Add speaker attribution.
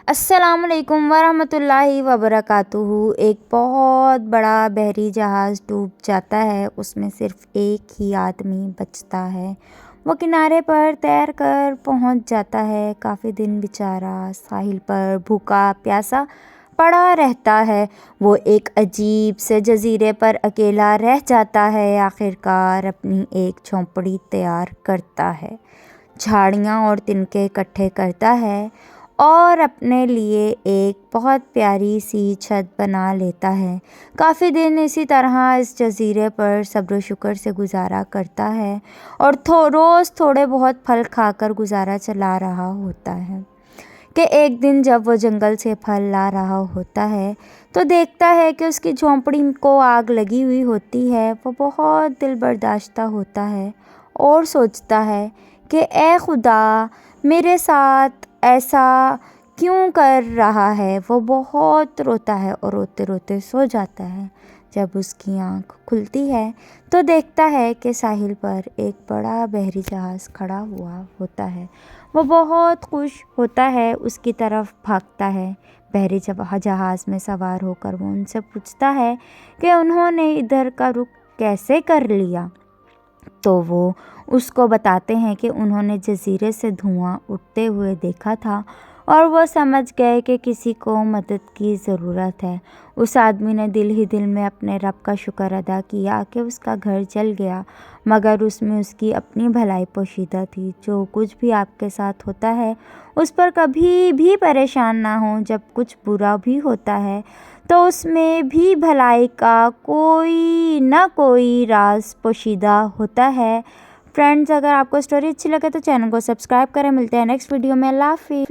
Speaker 1: السلام علیکم ورحمۃ اللہ وبرکاتہ۔ ایک بہت بڑا بحری جہاز ڈوب جاتا ہے، اس میں صرف ایک ہی آدمی بچتا ہے۔ وہ کنارے پر تیر کر پہنچ جاتا ہے۔ کافی دن بیچارہ ساحل پر بھوکا پیاسا پڑا رہتا ہے۔ وہ ایک عجیب سے جزیرے پر اکیلا رہ جاتا ہے۔ آخرکار اپنی ایک جھونپڑی تیار کرتا ہے، جھاڑیاں اور تنکے اکٹھے کرتا ہے اور اپنے لیے ایک بہت پیاری سی چھت بنا لیتا ہے۔ کافی دن اسی طرح اس جزیرے پر صبر و شکر سے گزارا کرتا ہے اور روز تھوڑے بہت پھل کھا کر گزارا چلا رہا ہوتا ہے کہ ایک دن جب وہ جنگل سے پھل لا رہا ہوتا ہے تو دیکھتا ہے کہ اس کی جھونپڑی کو آگ لگی ہوئی ہوتی ہے۔ وہ بہت دل برداشتہ ہوتا ہے اور سوچتا ہے کہ اے خدا، میرے ساتھ ایسا کیوں کر رہا ہے۔ وہ بہت روتا ہے اور روتے روتے سو جاتا ہے۔ جب اس کی آنکھ کھلتی ہے تو دیکھتا ہے کہ ساحل پر ایک بڑا بحری جہاز کھڑا ہوا ہوتا ہے۔ وہ بہت خوش ہوتا ہے، اس کی طرف بھاگتا ہے۔ بحری جہاز میں سوار ہو کر وہ ان سے پوچھتا ہے کہ انہوں نے ادھر کا رخ کیسے کر لیا؟ تو وہ اس کو بتاتے ہیں کہ انہوں نے جزیرے سے دھواں اٹھتے ہوئے دیکھا تھا اور وہ سمجھ گئے کہ کسی کو مدد کی ضرورت ہے۔ اس آدمی نے دل ہی دل میں اپنے رب کا شکر ادا کیا کہ اس کا گھر جل گیا، مگر اس میں اس کی اپنی بھلائی پوشیدہ تھی۔ جو کچھ بھی آپ کے ساتھ ہوتا ہے اس پر کبھی بھی پریشان نہ ہوں۔ جب کچھ برا بھی ہوتا ہے تو اس میں بھی بھلائی کا کوئی نہ کوئی راز پوشیدہ ہوتا ہے۔ فرینڈز، اگر آپ کو اسٹوری اچھی لگے تو چینل کو سبسکرائب کریں۔ ملتے ہیں نیکسٹ ویڈیو میں۔ اللہ حافظ۔